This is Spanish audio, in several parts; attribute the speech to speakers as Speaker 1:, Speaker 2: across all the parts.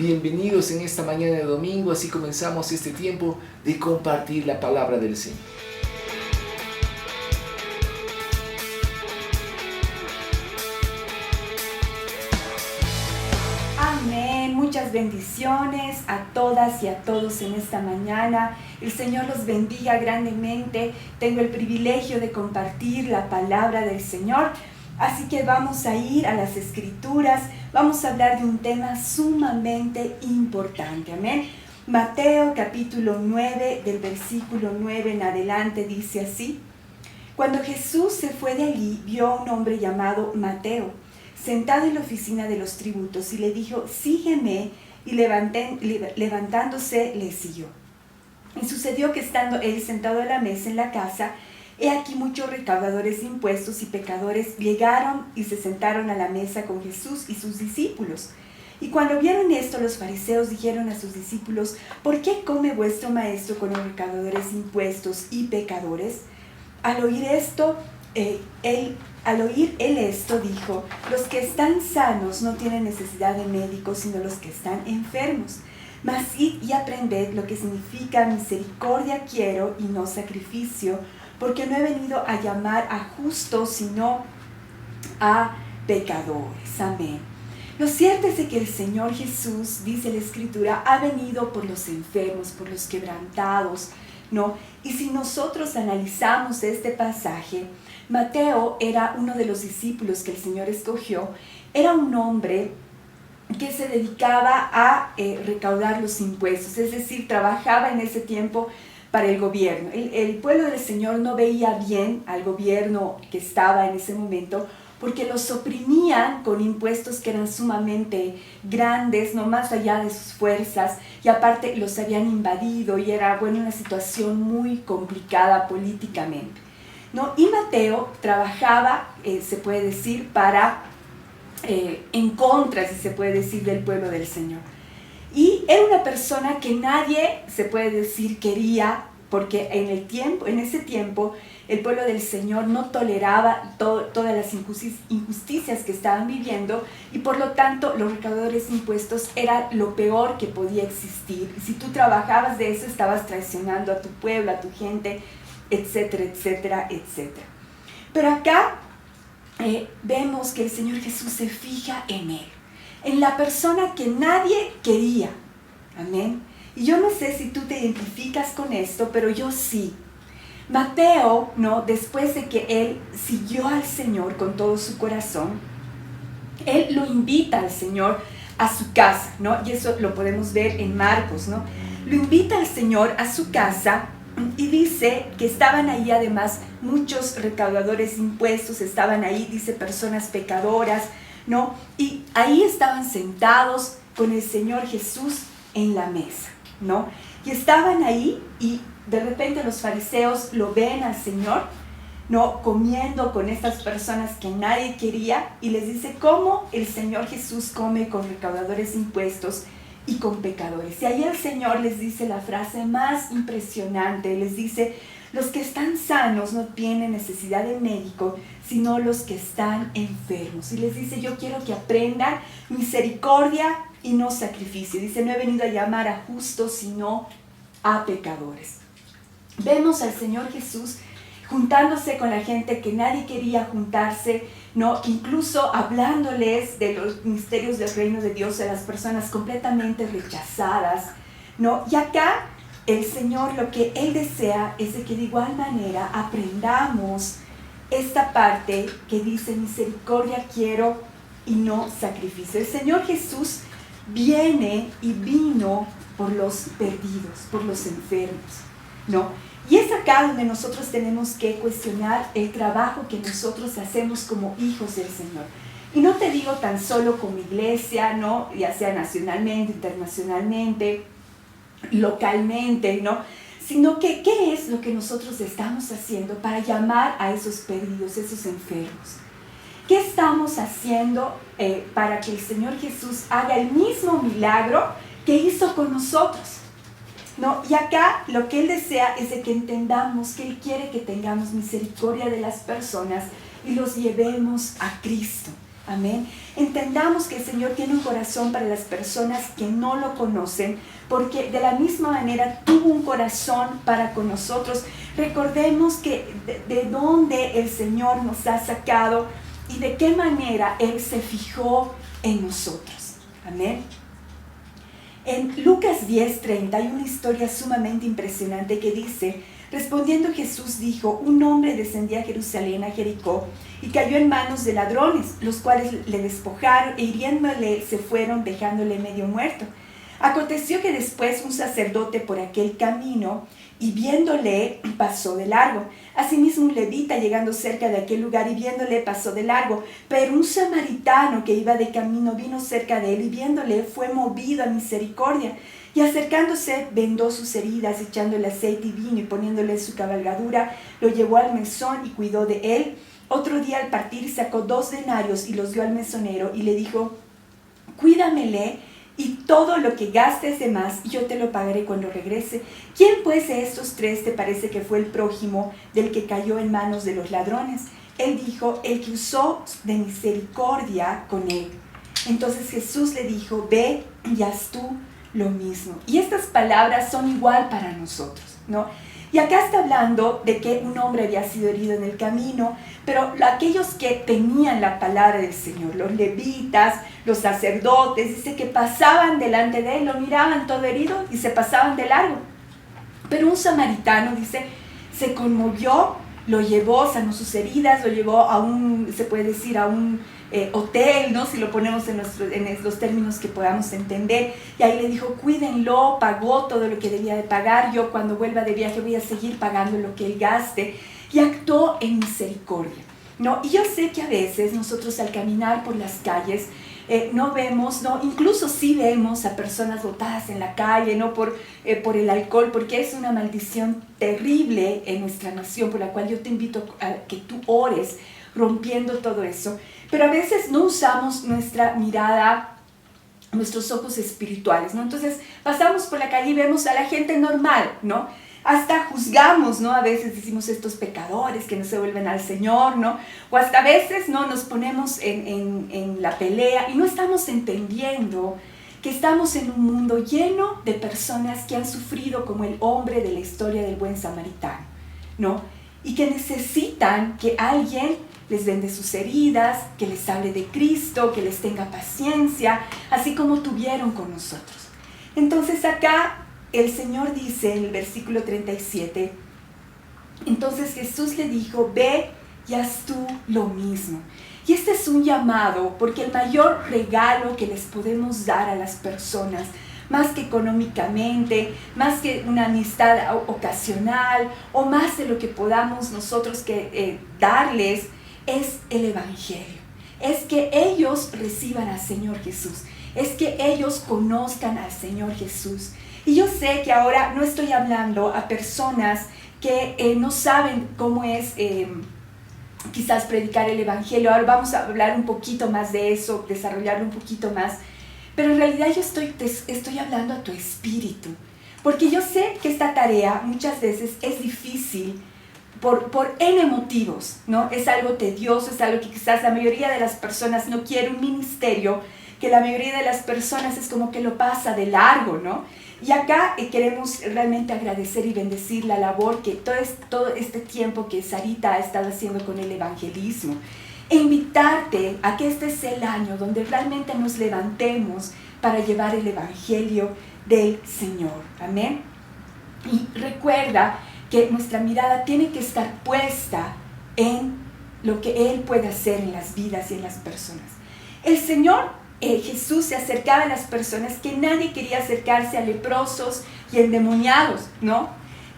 Speaker 1: Bienvenidos en esta mañana de domingo, así comenzamos este tiempo de compartir la palabra del Señor.
Speaker 2: Amén, muchas bendiciones a todas y a todos en esta mañana. El Señor los bendiga grandemente. Tengo el privilegio de compartir la palabra del Señor. Así que vamos a ir a las Escrituras. Vamos a hablar de un tema sumamente importante. Amén. Mateo capítulo 9, del versículo 9 en adelante, dice así: Cuando Jesús se fue de allí, vio a un hombre llamado Mateo, sentado en la oficina de los tributos, y le dijo: sígueme, y levantándose le siguió. Y sucedió que estando él sentado a la mesa en la casa, he aquí muchos recaudadores de impuestos y pecadores llegaron y se sentaron a la mesa con Jesús y sus discípulos. Y cuando vieron esto, los fariseos dijeron a sus discípulos: ¿por qué come vuestro maestro con los recaudadores de impuestos y pecadores? Al oír él esto, dijo: los que están sanos no tienen necesidad de médicos, sino los que están enfermos. Mas id y aprended lo que significa misericordia quiero y no sacrificio, porque no he venido a llamar a justos, sino a pecadores. Amén. Lo cierto es que el Señor Jesús, dice la Escritura, ha venido por los enfermos, por los quebrantados, ¿no? Y si nosotros analizamos este pasaje, Mateo era uno de los discípulos que el Señor escogió. Era un hombre que se dedicaba a recaudar los impuestos, es decir, trabajaba en ese tiempo para el gobierno. El pueblo del Señor no veía bien al gobierno que estaba en ese momento, porque los oprimían con impuestos que eran sumamente grandes, no más allá de sus fuerzas, y aparte los habían invadido y era una situación muy complicada políticamente, ¿no? Y Mateo trabajaba, se puede decir, en contra, si se puede decir, del pueblo del Señor. Y era una persona que nadie, se puede decir, quería, porque en ese tiempo el pueblo del Señor no toleraba todas las injusticias que estaban viviendo, y por lo tanto los recaudadores de impuestos era lo peor que podía existir. Y si tú trabajabas de eso, estabas traicionando a tu pueblo, a tu gente, etcétera, etcétera, etcétera. Pero acá vemos que el Señor Jesús se fija en él, en la persona que nadie quería. Amén. Y yo no sé si tú te identificas con esto, pero yo sí. Mateo, ¿no? Después de que él siguió al Señor con todo su corazón, él lo invita al Señor a su casa, ¿no? Y eso lo podemos ver en Marcos, ¿no? Lo invita al Señor a su casa y dice que estaban ahí además muchos recaudadores de impuestos, estaban ahí, dice, personas pecadoras, ¿no? Y ahí estaban sentados con el Señor Jesús en la mesa, ¿no? Y estaban ahí y de repente los fariseos lo ven al Señor, ¿no? Comiendo con estas personas que nadie quería, y les dice cómo el Señor Jesús come con recaudadores de impuestos y con pecadores. Y ahí el Señor les dice la frase más impresionante, les dice: los que están sanos no tienen necesidad de médico, sino los que están enfermos. Y les dice: yo quiero que aprendan misericordia y no sacrificio. Dice: no he venido a llamar a justos, sino a pecadores. Vemos al Señor Jesús juntándose con la gente que nadie quería juntarse, ¿no? Incluso hablándoles de los misterios del reino de Dios a las personas completamente rechazadas, ¿no? Y acá el Señor, lo que Él desea es de que de igual manera aprendamos esta parte que dice: misericordia quiero y no sacrificio. El Señor Jesús viene y vino por los perdidos, por los enfermos, ¿no? Y es acá donde nosotros tenemos que cuestionar el trabajo que nosotros hacemos como hijos del Señor. Y no te digo tan solo como iglesia, ¿no? Ya sea nacionalmente, internacionalmente, localmente, ¿no? Sino que ¿qué es lo que nosotros estamos haciendo para llamar a esos perdidos, esos enfermos? ¿Qué estamos haciendo para que el Señor Jesús haga el mismo milagro que hizo con nosotros? ¿No? Y acá lo que Él desea es de que entendamos que Él quiere que tengamos misericordia de las personas y los llevemos a Cristo. Amén. Entendamos que el Señor tiene un corazón para las personas que no lo conocen, porque de la misma manera tuvo un corazón para con nosotros. Recordemos que de dónde el Señor nos ha sacado y de qué manera Él se fijó en nosotros. Amén. En Lucas 10:30 hay una historia sumamente impresionante que dice: respondiendo Jesús dijo, un hombre descendía a Jerusalén, a Jericó, y cayó en manos de ladrones, los cuales le despojaron e hiriéndole se fueron, dejándole medio muerto. Aconteció que después un sacerdote por aquel camino, y viéndole, pasó de largo. Asimismo un levita, llegando cerca de aquel lugar y viéndole, pasó de largo. Pero un samaritano que iba de camino vino cerca de él, y viéndole fue movido a misericordia. Y acercándose, vendó sus heridas, echándole aceite y vino, y poniéndole su cabalgadura, lo llevó al mesón y cuidó de él. Otro día al partir sacó 2 denarios y los dio al mesonero, y le dijo: cuídamele, y todo lo que gastes de más, yo te lo pagaré cuando regrese. ¿Quién pues de estos 3 te parece que fue el prójimo del que cayó en manos de los ladrones? Él dijo: el que usó de misericordia con él. Entonces Jesús le dijo: ve y haz tú lo mismo. Y estas palabras son igual para nosotros, ¿no? Y acá está hablando de que un hombre había sido herido en el camino, pero aquellos que tenían la palabra del Señor, los levitas, los sacerdotes, dice que pasaban delante de él, lo miraban todo herido y se pasaban de largo. Pero un samaritano, dice, se conmovió, lo llevó, sanó sus heridas, lo llevó a un, se puede decir, a un hotel, ¿no? Si lo ponemos en los términos que podamos entender. Y ahí le dijo: cuídenlo, pagó todo lo que debía de pagar, yo cuando vuelva de viaje voy a seguir pagando lo que él gaste. Y actuó en misericordia, ¿no? Y yo sé que a veces nosotros al caminar por las calles no vemos, ¿no? Incluso sí vemos a personas botadas en la calle, ¿no? Por el alcohol, porque es una maldición terrible en nuestra nación, por la cual yo te invito a que tú ores rompiendo todo eso. Pero a veces no usamos nuestra mirada, nuestros ojos espirituales, ¿no? Entonces pasamos por la calle y vemos a la gente normal, ¿no? Hasta juzgamos, ¿no? A veces decimos estos pecadores que no se vuelven al Señor, ¿no? O hasta a veces, ¿no? Nos ponemos en la pelea y no estamos entendiendo que estamos en un mundo lleno de personas que han sufrido como el hombre de la historia del buen samaritano, ¿no? Y que necesitan que alguien les vende sus heridas, que les hable de Cristo, que les tenga paciencia, así como tuvieron con nosotros. Entonces acá el Señor dice en el versículo 37, entonces Jesús le dijo: ve y haz tú lo mismo. Y este es un llamado, porque el mayor regalo que les podemos dar a las personas, más que económicamente, más que una amistad ocasional, o más de lo que podamos nosotros darles, es el Evangelio. Es que ellos reciban al Señor Jesús. Es que ellos conozcan al Señor Jesús. Y yo sé que ahora no estoy hablando a personas que no saben cómo es quizás predicar el Evangelio. Ahora vamos a hablar un poquito más de eso, desarrollarlo un poquito más. Pero en realidad yo estoy hablando a tu espíritu. Porque yo sé que esta tarea muchas veces es difícil por N motivos, ¿no? Es algo tedioso, es algo que quizás la mayoría de las personas no quiere, un ministerio que la mayoría de las personas es como que lo pasa de largo, ¿no? Y acá queremos realmente agradecer y bendecir la labor que todo este tiempo que Sarita ha estado haciendo con el evangelismo. E invitarte a que este es el año donde realmente nos levantemos para llevar el evangelio del Señor. Amén. Y recuerda que nuestra mirada tiene que estar puesta en lo que Él puede hacer en las vidas y en las personas. El Señor Jesús se acercaba a las personas que nadie quería acercarse, a leprosos y endemoniados, ¿no?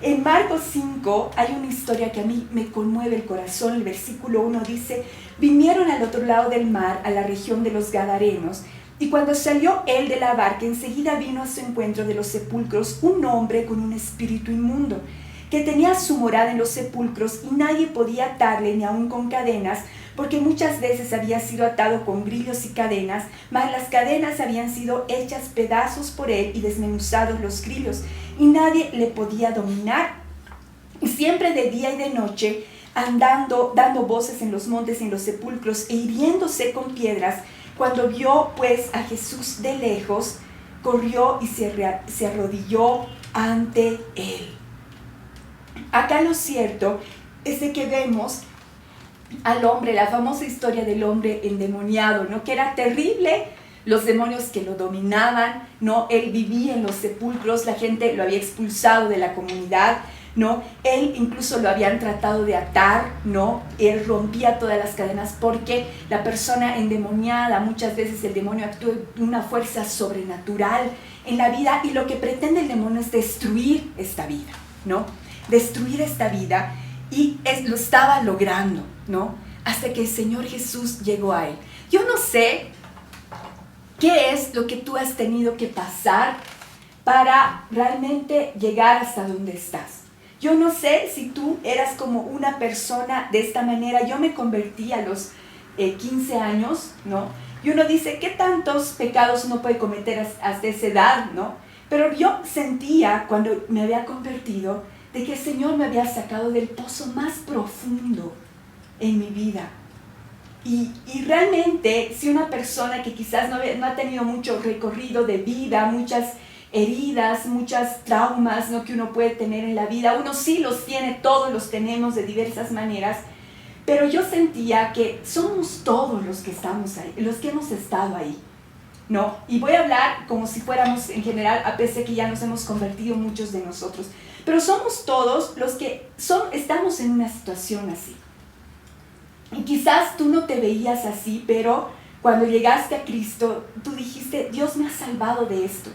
Speaker 2: En Marcos 5 hay una historia que a mí me conmueve el corazón. El versículo 1 dice: vinieron al otro lado del mar, a la región de los Gadarenos, y cuando salió él de la barca, enseguida vino a su encuentro de los sepulcros un hombre con un espíritu inmundo, que tenía su morada en los sepulcros, y nadie podía atarle ni aun con cadenas, porque muchas veces había sido atado con grillos y cadenas, mas las cadenas habían sido hechas pedazos por él y desmenuzados los grillos, y nadie le podía dominar. Y siempre de día y de noche andando, dando voces en los montes y en los sepulcros e hiriéndose con piedras. Cuando vio pues a Jesús de lejos, corrió y se arrodilló ante él. Acá lo cierto es de que vemos al hombre, la famosa historia del hombre endemoniado, ¿no? Que era terrible, los demonios que lo dominaban, ¿no? Él vivía en los sepulcros, la gente lo había expulsado de la comunidad, ¿no? Él incluso lo habían tratado de atar, ¿no? Él rompía todas las cadenas porque la persona endemoniada, muchas veces el demonio actúa de una fuerza sobrenatural en la vida, y lo que pretende el demonio es destruir esta vida, ¿no? Destruir esta vida, y lo estaba logrando, ¿no? Hasta que el Señor Jesús llegó a él. Yo no sé qué es lo que tú has tenido que pasar para realmente llegar hasta donde estás. Yo no sé si tú eras como una persona de esta manera. Yo me convertí a los 15 años, ¿no? Y uno dice, ¿qué tantos pecados uno puede cometer hasta esa edad, ¿no? Pero yo sentía, cuando me había convertido, de que el Señor me había sacado del pozo más profundo en mi vida. Y realmente, si una persona que quizás no ha tenido mucho recorrido de vida, muchas heridas, muchos traumas, ¿no? Que uno puede tener en la vida, uno sí los tiene, todos los tenemos de diversas maneras, pero yo sentía que somos todos los que estamos ahí, los que hemos estado ahí, ¿no? Y voy a hablar como si fuéramos en general, a pesar de que ya nos hemos convertido muchos de nosotros, pero somos todos los que estamos en una situación así. Y quizás tú no te veías así, pero cuando llegaste a Cristo, tú dijiste, Dios me ha salvado de esto.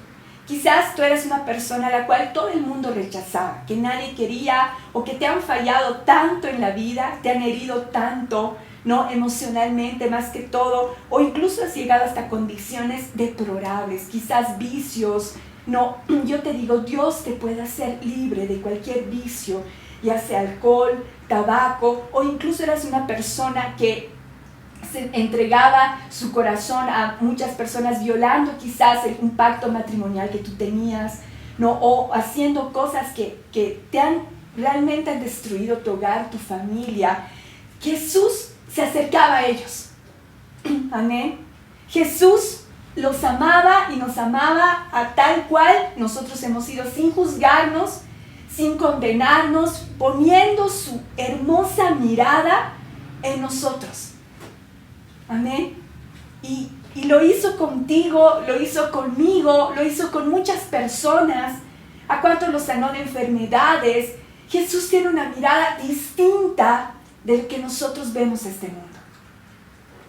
Speaker 2: Quizás tú eres una persona a la cual todo el mundo rechazaba, que nadie quería, o que te han fallado tanto en la vida, te han herido tanto, ¿no? Emocionalmente más que todo, o incluso has llegado hasta condiciones deplorables, quizás vicios, ¿no? Yo te digo, Dios te puede hacer libre de cualquier vicio, ya sea alcohol, tabaco, o incluso eras una persona que se entregaba su corazón a muchas personas, violando quizás un pacto matrimonial que tú tenías, ¿no? O haciendo cosas que realmente han destruido tu hogar, tu familia. Jesús se acercaba a ellos. Amén. Jesús los amaba y nos amaba a tal cual nosotros hemos sido, sin juzgarnos, sin condenarnos, poniendo su hermosa mirada en nosotros. Amén. Y lo hizo contigo, lo hizo conmigo, lo hizo con muchas personas. ¿A cuántos los sanó de enfermedades? Jesús tiene una mirada distinta del que nosotros vemos este mundo.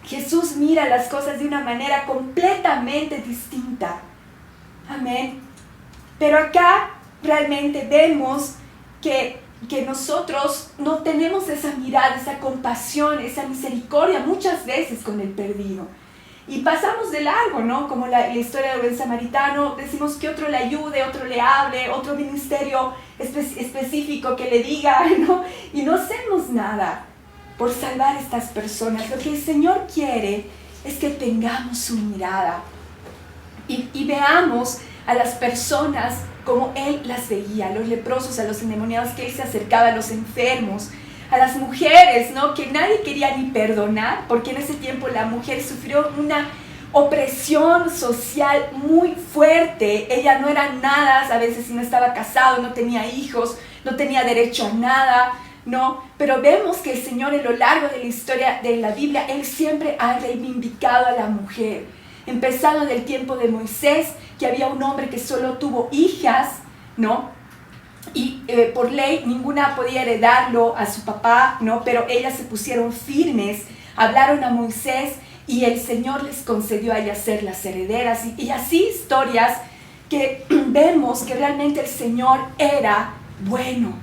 Speaker 2: Jesús mira las cosas de una manera completamente distinta. Amén. Pero acá realmente vemos que nosotros no tenemos esa mirada, esa compasión, esa misericordia muchas veces con el perdido. Y pasamos de largo, ¿no? Como la historia del buen samaritano, decimos que otro le ayude, otro le hable, otro ministerio específico que le diga, ¿no? Y no hacemos nada por salvar a estas personas. Lo que el Señor quiere es que tengamos su mirada y veamos a las personas como Él las veía, a los leprosos, a los endemoniados, que Él se acercaba, a los enfermos, a las mujeres, ¿no? Que nadie quería ni perdonar, porque en ese tiempo la mujer sufrió una opresión social muy fuerte. Ella no era nada, a veces si no estaba casado, no tenía hijos, no tenía derecho a nada, ¿no? Pero vemos que el Señor, a lo largo de la historia de la Biblia, Él siempre ha reivindicado a la mujer. Empezando del tiempo de Moisés, que había un hombre que solo tuvo hijas, ¿no? Y por ley ninguna podía heredarlo a su papá, ¿no? Pero ellas se pusieron firmes, hablaron a Moisés y el Señor les concedió a ellas ser las herederas. Y así historias que vemos que realmente el Señor era bueno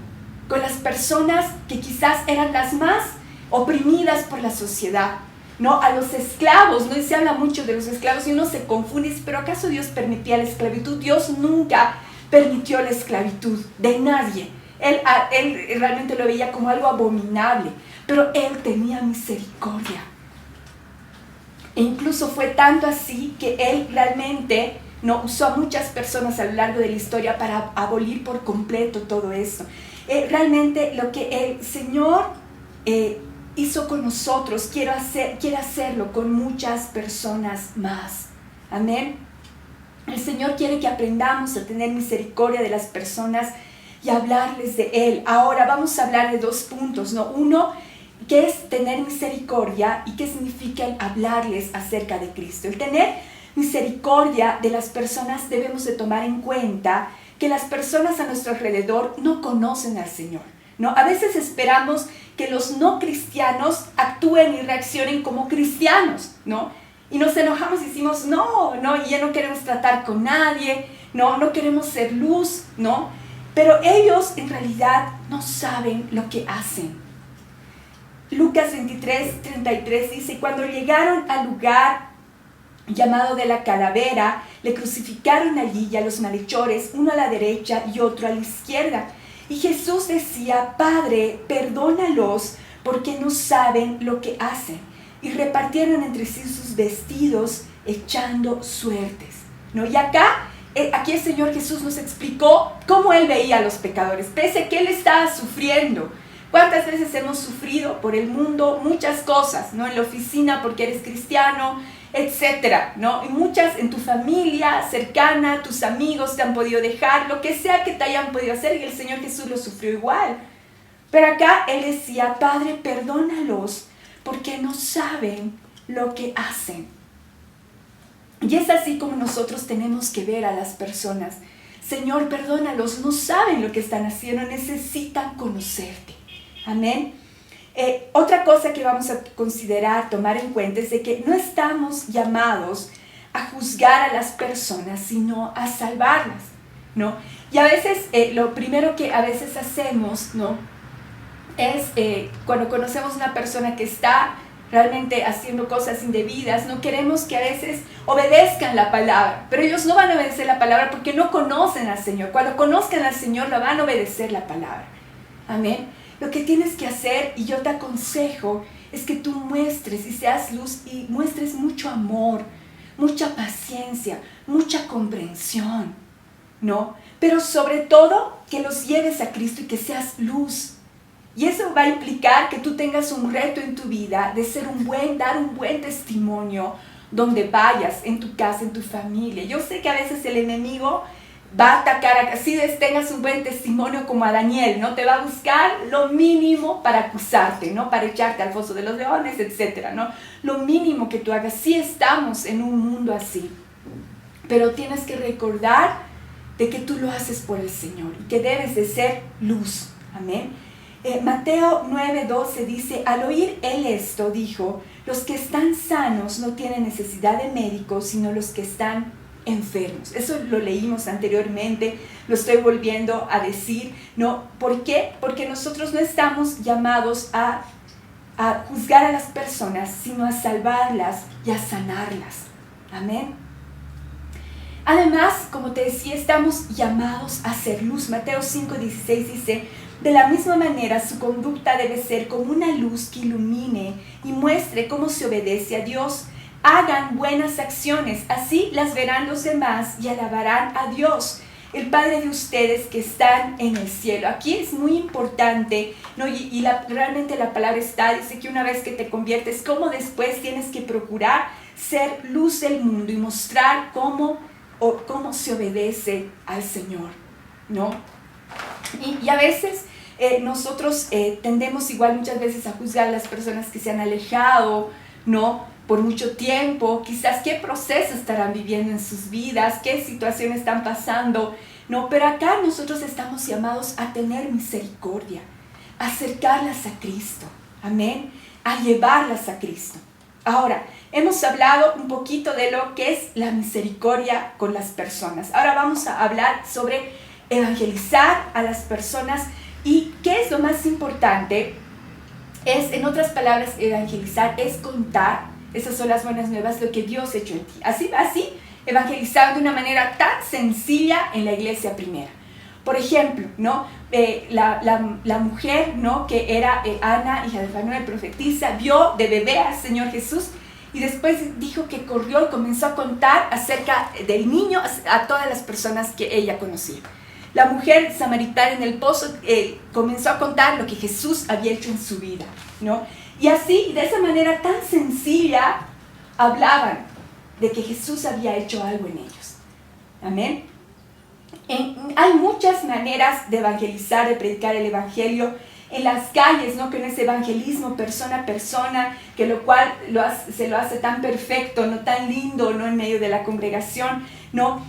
Speaker 2: con las personas que quizás eran las más oprimidas por la sociedad, ¿no? A los esclavos, ¿no? Y se habla mucho de los esclavos y uno se confunde, pero ¿acaso Dios permitía la esclavitud? Dios nunca permitió la esclavitud de nadie. Él realmente lo veía como algo abominable, pero Él tenía misericordia. E incluso fue tanto así que Él realmente, ¿no?, usó a muchas personas a lo largo de la historia para abolir por completo todo esto. Realmente lo que el Señor hizo con nosotros, quiere hacerlo con muchas personas más. Amén. El Señor quiere que aprendamos a tener misericordia de las personas y hablarles de Él. Ahora vamos a hablar de 2 puntos, ¿no? Uno, ¿qué es tener misericordia y qué significa el hablarles acerca de Cristo? El tener misericordia de las personas, debemos de tomar en cuenta que las personas a nuestro alrededor no conocen al Señor, ¿no? A veces esperamos que los no cristianos actúen y reaccionen como cristianos, ¿no? Y nos enojamos y decimos, no, y ya no queremos tratar con nadie, no queremos ser luz, ¿no? Pero ellos en realidad no saben lo que hacen. Lucas 23:33 dice, cuando llegaron al lugar llamado de la calavera, le crucificaron allí y a los malhechores, uno a la derecha y otro a la izquierda. Y Jesús decía, Padre, perdónalos porque no saben lo que hacen. Y repartieron entre sí sus vestidos, echando suertes, ¿no? Y aquí el Señor Jesús nos explicó cómo Él veía a los pecadores, pese a que Él estaba sufriendo. ¿Cuántas veces hemos sufrido por el mundo? Muchas cosas, ¿no? En la oficina porque eres cristiano, etcétera, ¿no? Y muchas en tu familia cercana, tus amigos te han podido dejar, lo que sea que te hayan podido hacer, y el Señor Jesús lo sufrió igual. Pero acá Él decía, Padre, perdónalos, porque no saben lo que hacen. Y es así como nosotros tenemos que ver a las personas. Señor, perdónalos, no saben lo que están haciendo, necesitan conocerte. Amén. Otra cosa que vamos a considerar, tomar en cuenta, es de que no estamos llamados a juzgar a las personas, sino a salvarlas, ¿no? Y a veces, lo primero que a veces hacemos, ¿no?, es cuando conocemos una persona que está realmente haciendo cosas indebidas, no queremos que a veces obedezcan la palabra, pero ellos no van a obedecer la palabra porque no conocen al Señor. Cuando conozcan al Señor, la van a obedecer la palabra. Amén. Lo que tienes que hacer, y yo te aconsejo, es que tú muestres y seas luz y muestres mucho amor, mucha paciencia, mucha comprensión, ¿no? Pero sobre todo, que los lleves a Cristo y que seas luz. Y eso va a implicar que tú tengas un reto en tu vida de dar un buen testimonio donde vayas, en tu casa, en tu familia. Yo sé que a veces el enemigo va a atacar, así tengas un buen testimonio como a Daniel, ¿no? Te va a buscar lo mínimo para acusarte, ¿no? Para echarte al foso de los leones, etcétera, ¿no? Lo mínimo que tú hagas. Sí estamos en un mundo así, pero tienes que recordar de que tú lo haces por el Señor y que debes de ser luz. Amén. Mateo 9:12 dice, al oír él esto, dijo, los que están sanos no tienen necesidad de médicos, sino los que están enfermos. Eso lo leímos anteriormente, lo estoy volviendo a decir, ¿no? ¿Por qué? Porque nosotros no estamos llamados a juzgar a las personas, sino a salvarlas y a sanarlas. Amén. Además, como te decía, estamos llamados a ser luz. Mateo 5:16 dice, de la misma manera, su conducta debe ser como una luz que ilumine y muestre cómo se obedece a Dios. Hagan buenas acciones, así las verán los demás y alabarán a Dios, el Padre de ustedes que están en el cielo. Aquí es muy importante, ¿no? Realmente la palabra dice que una vez que te conviertes, como después tienes que procurar ser luz del mundo y mostrar cómo se obedece al Señor, ¿no? Y a veces nosotros tendemos igual muchas veces a juzgar a las personas que se han alejado, ¿no?, por mucho tiempo, quizás qué proceso estarán viviendo en sus vidas, qué situaciones están pasando, ¿no? Pero acá nosotros estamos llamados a tener misericordia, a acercarlas a Cristo, amén, a llevarlas a Cristo. Ahora, hemos hablado un poquito de lo que es la misericordia con las personas. Ahora vamos a hablar sobre evangelizar a las personas. ¿Y qué es lo más importante? En otras palabras, evangelizar es contar, esas son las buenas nuevas, lo que Dios ha hecho en ti. Así evangelizar de una manera tan sencilla en la iglesia primera. Por ejemplo, ¿no? La mujer, ¿no?, que era Ana, hija de Fanuel, profetisa, vio de bebé al Señor Jesús y después dijo que corrió y comenzó a contar acerca del niño a todas las personas que ella conocía. la mujer samaritana en el pozo comenzó a contar lo que Jesús había hecho en su vida, ¿no? Y así, de esa manera tan sencilla, hablaban de que Jesús había hecho algo en ellos. Amén. Hay muchas maneras de evangelizar, de predicar el evangelio en las calles, ¿no? Que no es evangelismo persona a persona, que lo cual se lo hace tan perfecto, no tan lindo, no en medio de la congregación, ¿no?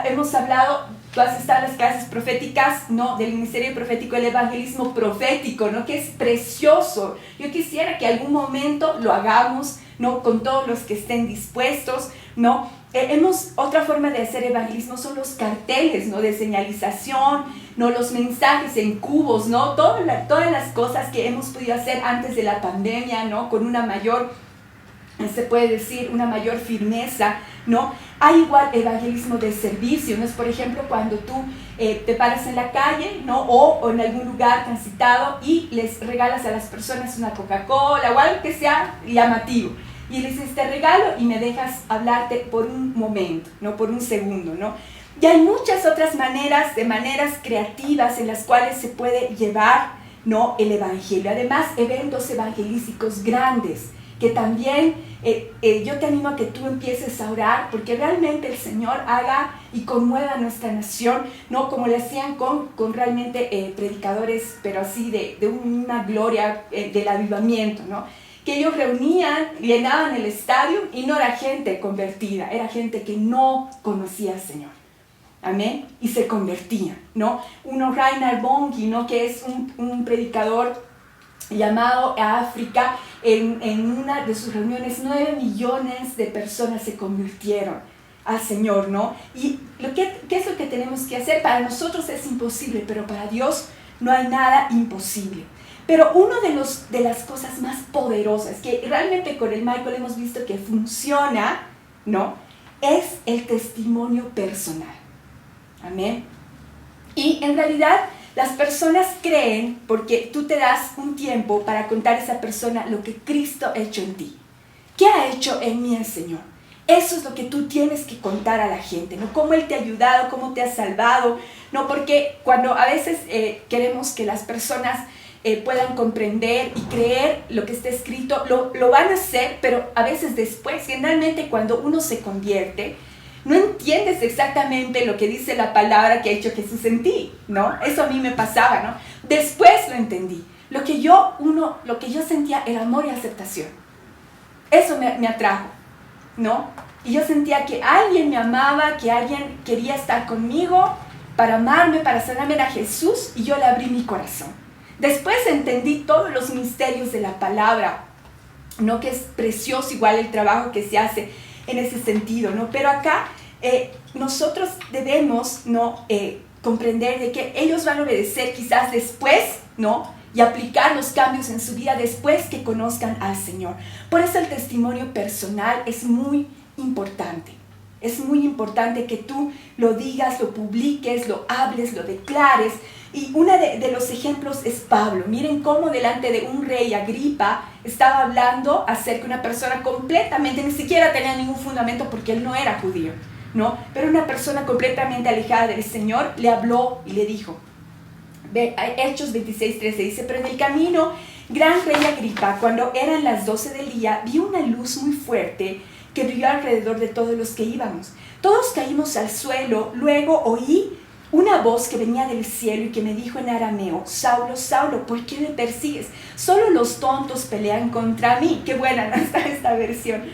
Speaker 2: Hemos hablado, tú has estado en las clases proféticas, ¿no? Del ministerio profético, el evangelismo profético, ¿no? Que es precioso. Yo quisiera que algún momento lo hagamos, ¿no? Con todos los que estén dispuestos, ¿no? Otra forma de hacer evangelismo son los carteles, ¿no? De señalización, ¿no? Los mensajes en cubos, ¿no? Todas las cosas que hemos podido hacer antes de la pandemia, ¿no? Con una mayor, se puede decir, una mayor firmeza, ¿no? Hay igual evangelismo de servicio, ¿no? Es, por ejemplo, cuando tú te paras en la calle, ¿no? O en algún lugar transitado y les regalas a las personas una Coca-Cola o algo que sea llamativo. Y le dices, te regalo y me dejas hablarte por un momento, ¿no? Por un segundo, ¿no? Y hay muchas otras maneras creativas en las cuales se puede llevar, ¿no? El evangelio. Además, eventos evangelísticos grandes, que también yo te animo a que tú empieces a orar, porque realmente el Señor haga y conmueva a nuestra nación, ¿no? Como le hacían con realmente predicadores, pero así de una gloria del avivamiento, ¿no? Que ellos reunían, llenaban el estadio y no era gente convertida, era gente que no conocía al Señor. Amén. Y se convertían, ¿no? Uno, Reinhard Bonnke, ¿no? Que es un predicador llamado a África, en una de sus reuniones 9 millones de personas se convirtieron al Señor, ¿no? Y ¿qué es lo que tenemos que hacer? Para nosotros es imposible, pero para Dios no hay nada imposible. Pero una de las cosas más poderosas que realmente con el Michael hemos visto que funciona, ¿no? Es el testimonio personal. Amén. Y en realidad las personas creen porque tú te das un tiempo para contar a esa persona lo que Cristo ha hecho en ti. ¿Qué ha hecho en mí el Señor? Eso es lo que tú tienes que contar a la gente, ¿no? Cómo Él te ha ayudado, cómo te ha salvado, ¿no? Porque cuando a veces queremos que las personas puedan comprender y creer lo que está escrito, lo van a hacer, pero a veces después, generalmente cuando uno se convierte, no entiendes exactamente lo que dice la palabra que ha hecho Jesús en ti, ¿no? Eso a mí me pasaba, ¿no? Después lo entendí. Lo que yo sentía era amor y aceptación. Eso me atrajo, ¿no? Y yo sentía que alguien me amaba, que alguien quería estar conmigo para amarme, para sanarme. Era Jesús y yo le abrí mi corazón. Después entendí todos los misterios de la palabra, ¿no? Que es precioso igual el trabajo que se hace en ese sentido, ¿no? Pero acá nosotros debemos, ¿no? Comprender de que ellos van a obedecer quizás después, ¿no? Y aplicar los cambios en su vida después que conozcan al Señor. Por eso el testimonio personal es muy importante. Es muy importante que tú lo digas, lo publiques, lo hables, lo declares. Y uno de los ejemplos es Pablo. Miren cómo delante de un rey, Agripa, estaba hablando acerca de una persona completamente, ni siquiera tenía ningún fundamento porque él no era judío, ¿no? Pero una persona completamente alejada del Señor le habló y le dijo, Hechos 26:13 dice, pero en el camino, gran rey Agripa, cuando eran las 12 del día, vio una luz muy fuerte que brilló alrededor de todos los que íbamos. Todos caímos al suelo, luego oí una voz que venía del cielo y que me dijo en arameo, Saulo, Saulo, ¿por qué me persigues? Solo los tontos pelean contra mí. Qué buena, ¿no? Esta versión.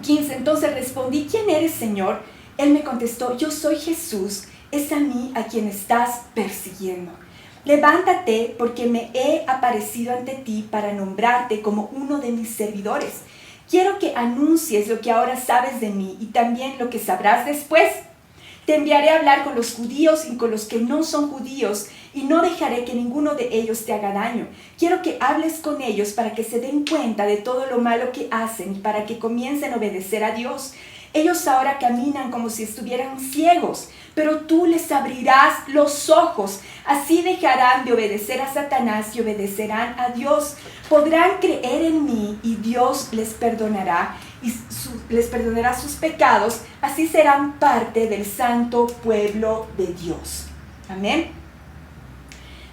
Speaker 2: 15, entonces respondí, ¿quién eres, Señor? Él me contestó, yo soy Jesús, es a mí a quien estás persiguiendo. Levántate porque me he aparecido ante ti para nombrarte como uno de mis servidores. Quiero que anuncies lo que ahora sabes de mí y también lo que sabrás después. Te enviaré a hablar con los judíos y con los que no son judíos, y no dejaré que ninguno de ellos te haga daño. Quiero que hables con ellos para que se den cuenta de todo lo malo que hacen y para que comiencen a obedecer a Dios. Ellos ahora caminan como si estuvieran ciegos, pero tú les abrirás los ojos. Así dejarán de obedecer a Satanás y obedecerán a Dios. Podrán creer en mí y Dios les perdonará y les perdonará sus pecados, así serán parte del santo pueblo de Dios. Amén.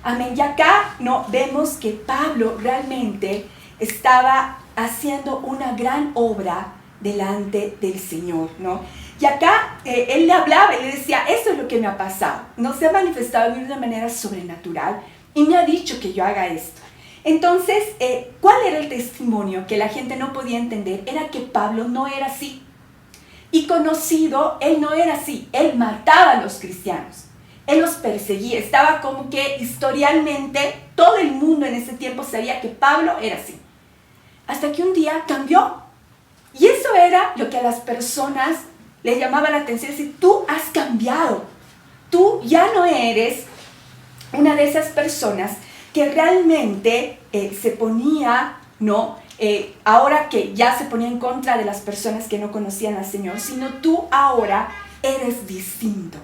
Speaker 2: Amén. Y acá no vemos que Pablo realmente estaba haciendo una gran obra delante del Señor, ¿no? Y acá él le hablaba y le decía, esto es lo que me ha pasado, no se ha manifestado de una manera sobrenatural y me ha dicho que yo haga esto. Entonces, ¿cuál era el testimonio que la gente no podía entender? Era que Pablo no era así. Y conocido, él no era así. Él mataba a los cristianos. Él los perseguía. Estaba como que historialmente todo el mundo en ese tiempo sabía que Pablo era así. Hasta que un día cambió. Y eso era lo que a las personas les llamaba la atención. Es decir, tú has cambiado. Tú ya no eres una de esas personas que realmente se ponía, ¿no? Ahora que ya se ponía en contra de las personas que no conocían al Señor, sino tú ahora eres distinto.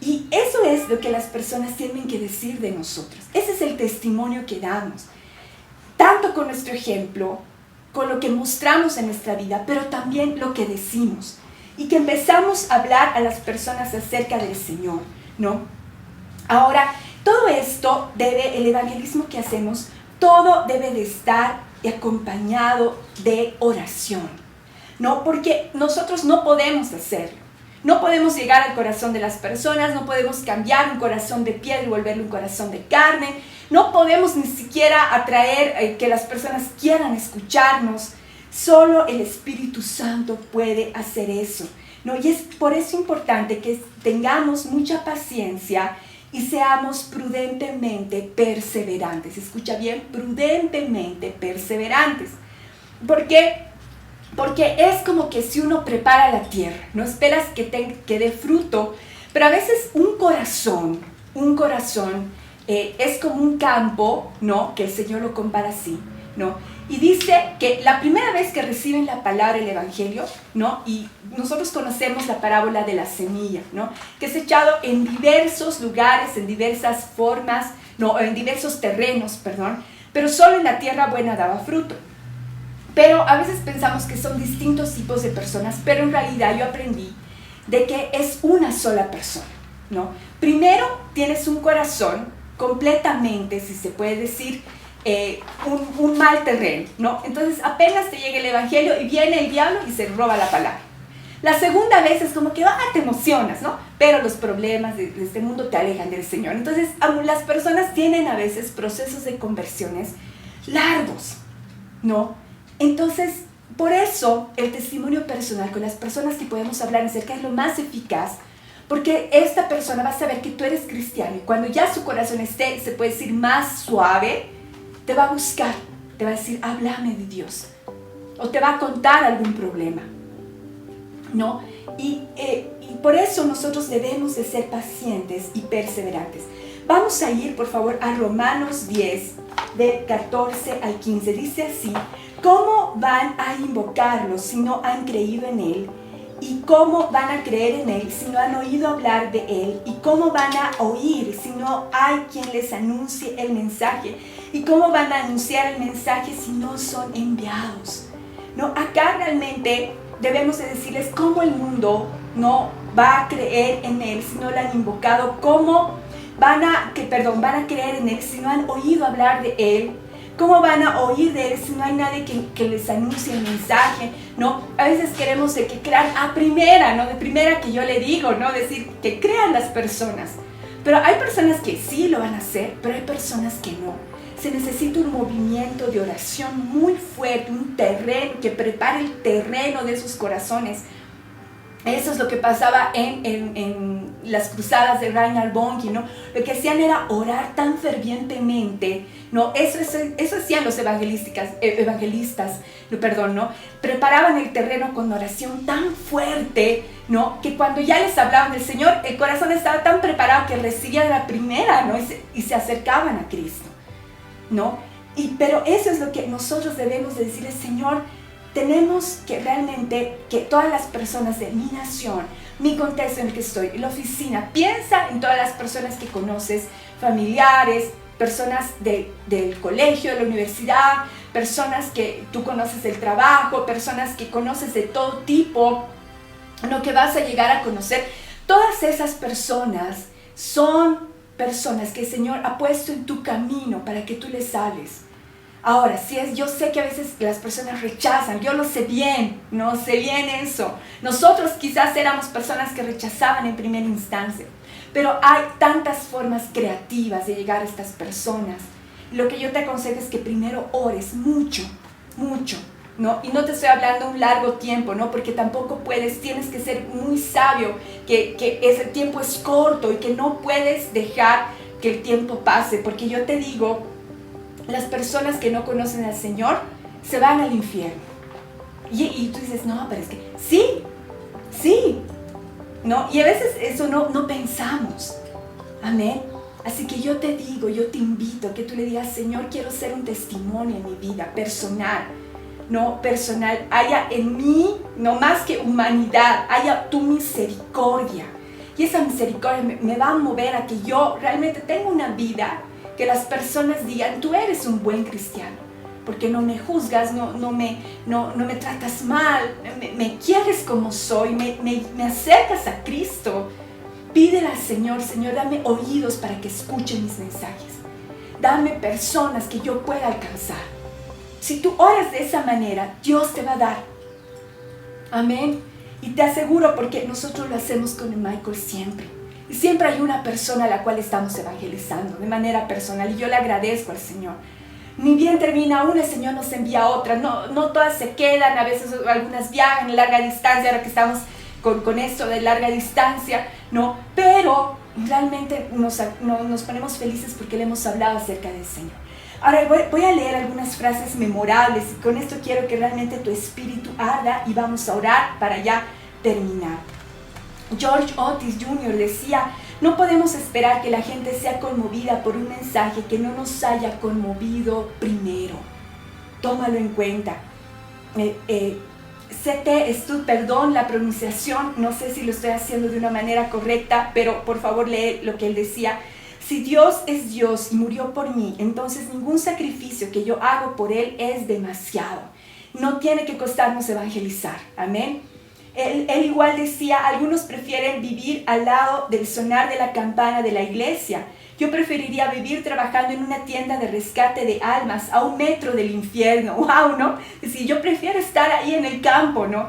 Speaker 2: Y eso es lo que las personas tienen que decir de nosotros. Ese es el testimonio que damos, tanto con nuestro ejemplo, con lo que mostramos en nuestra vida, pero también lo que decimos. Y que empezamos a hablar a las personas acerca del Señor, ¿no? Ahora, todo esto el evangelismo que hacemos, todo debe de estar acompañado de oración, ¿no? Porque nosotros no podemos hacerlo. No podemos llegar al corazón de las personas, no podemos cambiar un corazón de piedra y volverlo un corazón de carne, no podemos ni siquiera atraer que las personas quieran escucharnos. Solo el Espíritu Santo puede hacer eso, ¿no? Y es por eso importante que tengamos mucha paciencia y seamos prudentemente perseverantes. Escucha bien, prudentemente perseverantes. ¿Por qué? Porque es como que si uno prepara la tierra, no esperas que dé fruto, pero a veces un corazón es como un campo, ¿no? Que el Señor lo compara así, ¿no? Y dice que la primera vez que reciben la palabra, el Evangelio, ¿no? Y nosotros conocemos la parábola de la semilla, ¿no? Que es echado en diversos lugares, en diversas formas, no, en diversos terrenos, perdón, pero solo en la tierra buena daba fruto. Pero a veces pensamos que son distintos tipos de personas, pero en realidad yo aprendí de que es una sola persona, ¿no? Primero tienes un corazón completamente, si se puede decir, un mal terreno, ¿no? Entonces apenas te llega el Evangelio y viene el diablo y se roba la palabra. La segunda vez es como que te emocionas, ¿no? Pero los problemas de este mundo te alejan del Señor. Entonces las personas tienen a veces procesos de conversiones largos, ¿no? Entonces, por eso el testimonio personal con las personas que podemos hablar acerca es lo más eficaz, porque esta persona va a saber que tú eres cristiano y cuando ya su corazón esté, se puede decir, más suave, te va a buscar, te va a decir, háblame de Dios, o te va a contar algún problema, ¿no? Y por eso nosotros debemos de ser pacientes y perseverantes. Vamos a ir, por favor, a Romanos 10, de 14 al 15. Dice así: ¿cómo van a invocarlo si no han creído en Él? ¿Y cómo van a creer en Él si no han oído hablar de Él? ¿Y cómo van a oír si no hay quien les anuncie el mensaje? ¿Y cómo van a anunciar el mensaje si no son enviados? No, acá realmente debemos de decirles cómo el mundo no va a creer en Él si no lo han invocado, cómo van a creer en Él si no han oído hablar de Él. ¿Cómo van a oír de Él si no hay nadie que les anuncie el mensaje? ¿No? A veces queremos que crean a primera, ¿no? De primera que yo le digo, ¿no? Decir que crean las personas. Pero hay personas que sí lo van a hacer, pero hay personas que no. Se necesita un movimiento de oración muy fuerte, un terreno, que prepare el terreno de sus corazones. Eso es lo que pasaba en las cruzadas de Reinhard Bonnke, ¿no? Lo que hacían era orar tan fervientemente, ¿no? Eso hacían los evangelistas, ¿no? Preparaban el terreno con oración tan fuerte, ¿no? Que cuando ya les hablaban del Señor, el corazón estaba tan preparado que recibían la primera, ¿no? Y se acercaban a Cristo, ¿no? Pero eso es lo que nosotros debemos de decirle: Señor, tenemos que realmente, que todas las personas de mi nación, mi contexto en el que estoy, la oficina, piensa en todas las personas que conoces, familiares, personas del colegio, de la universidad, personas que tú conoces del trabajo, personas que conoces de todo tipo, ¿no? Que vas a llegar a conocer. Todas esas personas son personas que el Señor ha puesto en tu camino para que tú les hables. Ahora, yo sé que a veces las personas rechazan, yo lo sé bien, no sé bien eso. Nosotros quizás éramos personas que rechazaban en primera instancia, pero hay tantas formas creativas de llegar a estas personas. Lo que yo te aconsejo es que primero ores mucho, mucho, ¿no? Y no te estoy hablando un largo tiempo, ¿no? Porque tampoco tienes que ser muy sabio, que ese tiempo es corto y que no puedes dejar que el tiempo pase, porque yo te digo, las personas que no conocen al Señor se van al infierno. Y tú dices, no, pero es que sí, ¿no? Y a veces eso no pensamos. Amén. Así que yo te digo, yo te invito a que tú le digas, Señor, quiero ser un testimonio en mi vida personal, ¿no? Personal, haya en mí, no más que humanidad, haya tu misericordia. Y esa misericordia me va a mover a que yo realmente tenga una vida que las personas digan, tú eres un buen cristiano, porque no me juzgas, no me tratas mal, me quieres como soy, me acercas a Cristo. Pídele al Señor, Señor, dame oídos para que escuchen mis mensajes. Dame personas que yo pueda alcanzar. Si tú oras de esa manera, Dios te va a dar. Amén. Y te aseguro, porque nosotros lo hacemos con el Michael siempre. Y siempre hay una persona a la cual estamos evangelizando de manera personal. Y yo le agradezco al Señor. Ni bien termina una, el Señor nos envía otra. No todas se quedan, a veces algunas viajan en larga distancia, ahora que estamos con esto de larga distancia, ¿no? Pero realmente nos ponemos felices porque le hemos hablado acerca del Señor. Ahora voy a leer algunas frases memorables y con esto quiero que realmente tu espíritu arda y vamos a orar para ya terminar. George Otis Jr. decía, no podemos esperar que la gente sea conmovida por un mensaje que no nos haya conmovido primero. Tómalo en cuenta. Perdón la pronunciación, no sé si lo estoy haciendo de una manera correcta, pero por favor lee lo que él decía. Si Dios es Dios y murió por mí, entonces ningún sacrificio que yo hago por Él es demasiado. No tiene que costarnos evangelizar. Amén. Él igual decía, algunos prefieren vivir al lado del sonar de la campana de la iglesia. Yo preferiría vivir trabajando en una tienda de rescate de almas a 1 metro del infierno. ¡Wow! ¿No? Es decir, yo prefiero estar ahí en el campo, ¿no?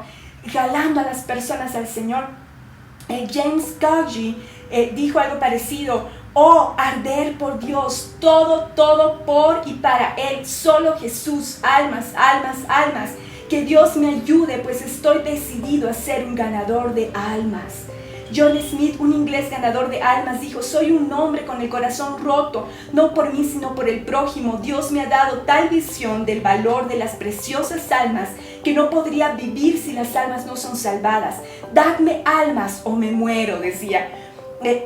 Speaker 2: Jalando a las personas al Señor. James Coggy dijo algo parecido. Oh, arder por Dios, todo por y para Él, solo Jesús, almas. Que Dios me ayude, pues estoy decidido a ser un ganador de almas. John Smith, un inglés ganador de almas, dijo, soy un hombre con el corazón roto, no por mí sino por el prójimo. Dios me ha dado tal visión del valor de las preciosas almas que no podría vivir si las almas no son salvadas. Dadme almas o me muero, decía.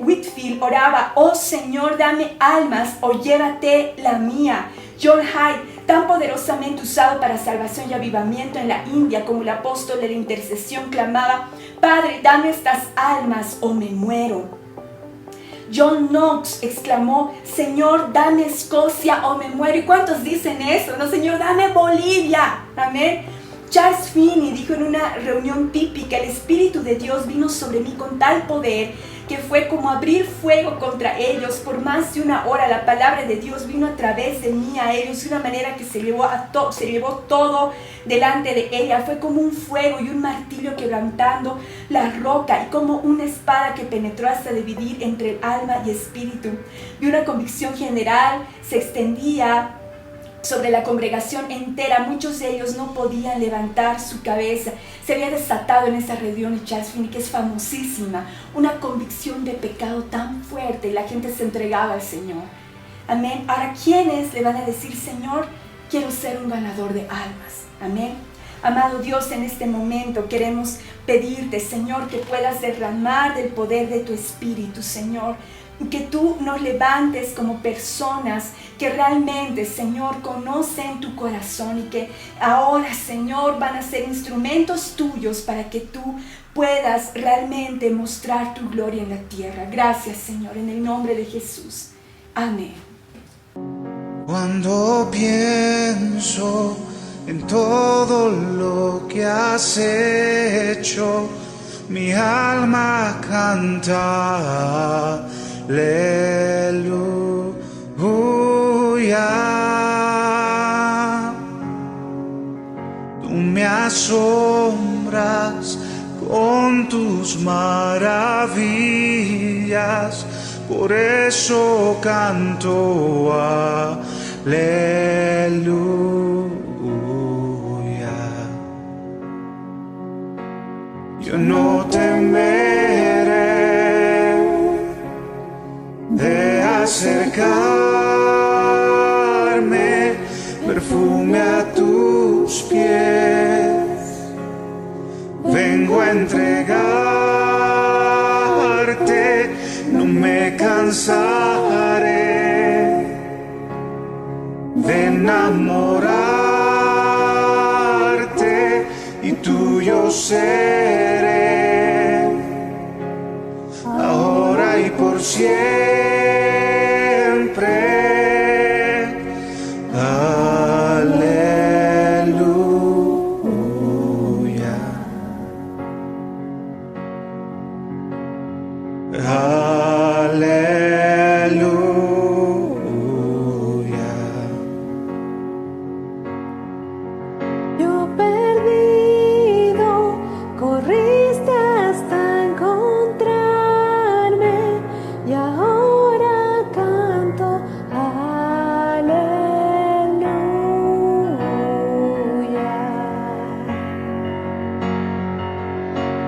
Speaker 2: Whitfield oraba, oh Señor, dame almas o llévate la mía. John Hyde, tan poderosamente usado para salvación y avivamiento en la India como el apóstol de la intercesión, clamaba, Padre, dame estas almas o me muero. John Knox exclamó, Señor, dame Escocia o me muero. ¿Y cuántos dicen eso? No, Señor, dame Bolivia. Amén. Charles Finney dijo en una reunión típica, el Espíritu de Dios vino sobre mí con tal poder que fue como abrir fuego contra ellos. Por más de 1 hora la palabra de Dios vino a través de mí a ellos de una manera que se llevó todo delante de ella. Fue como un fuego y un martillo quebrantando la roca y como una espada que penetró hasta dividir entre el alma y espíritu. Y una convicción general se extendía sobre la congregación entera. Muchos de ellos no podían levantar su cabeza. Se había desatado en esa reunión de Charles Finney, que es famosísima, una convicción de pecado tan fuerte y la gente se entregaba al Señor. Amén. Ahora, ¿quiénes le van a decir, Señor, quiero ser un ganador de almas? Amén. Amado Dios, en este momento queremos pedirte, Señor, que puedas derramar del poder de tu Espíritu, Señor. Que tú nos levantes como personas que realmente, Señor, conocen tu corazón y que ahora, Señor, van a ser instrumentos tuyos para que tú puedas realmente mostrar tu gloria en la tierra. Gracias, Señor, en el nombre de Jesús. Amén.
Speaker 3: Cuando pienso en todo lo que has hecho, mi alma canta aleluya. Tú me asombras con tus maravillas, por eso canto aleluya. Yo no temeré de acercarme, perfume a tus pies. Vengo a entregarte, no me cansaré de enamorarte y tuyo seré, ahora y por siempre. Aleluya.
Speaker 4: Yo perdido, corriste hasta encontrarme y ahora canto aleluya.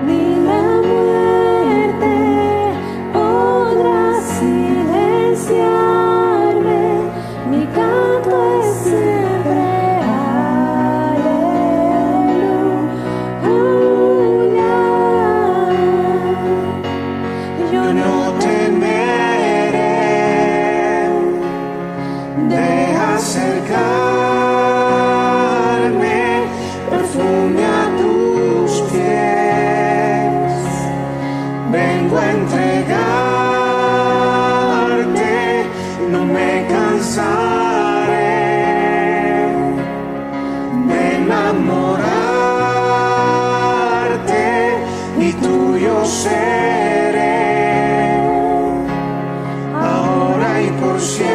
Speaker 4: Ni la muerte podrá silenciarme, mi canto es siempre aleluya. Yo no
Speaker 3: Temeré de acercarme, perfume a tus pies. Vengo a entregarte, no me cansaré de enamorarte y tuyo seré, ahora y por siempre.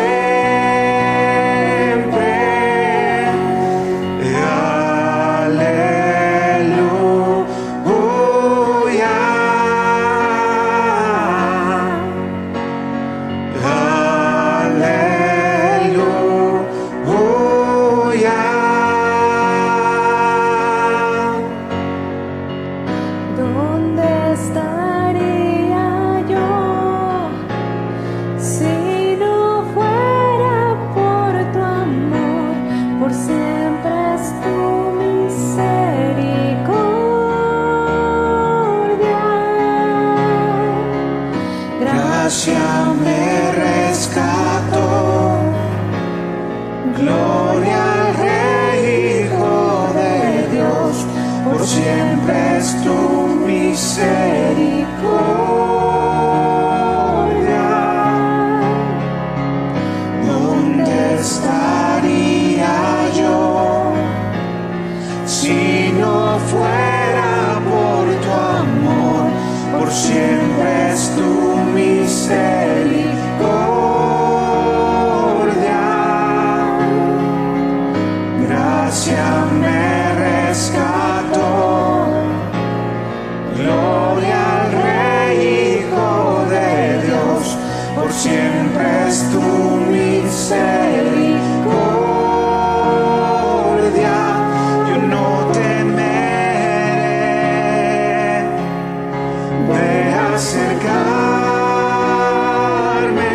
Speaker 4: ¿dónde estaría yo si no fuera por tu amor? Por siempre es tu misericordia.
Speaker 3: Gracia me rescató, gloria al Rey, Hijo de Dios, por siempre es tu misericordia. ¿Dónde estaría yo si no fuera por tu amor? Por siempre es tu misericordia. Gracia me rescató, gloria al Rey, Hijo de Dios, por siempre es tu misericordia. Yo no temeré de acercarme,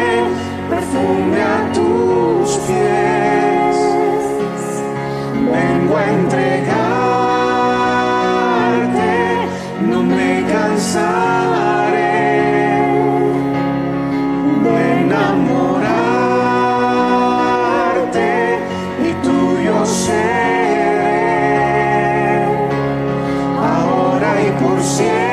Speaker 3: perfume a tus pies. Vengo a entregarte, no me cansaré de enamorarte y tuyo seré, ahora y por siempre.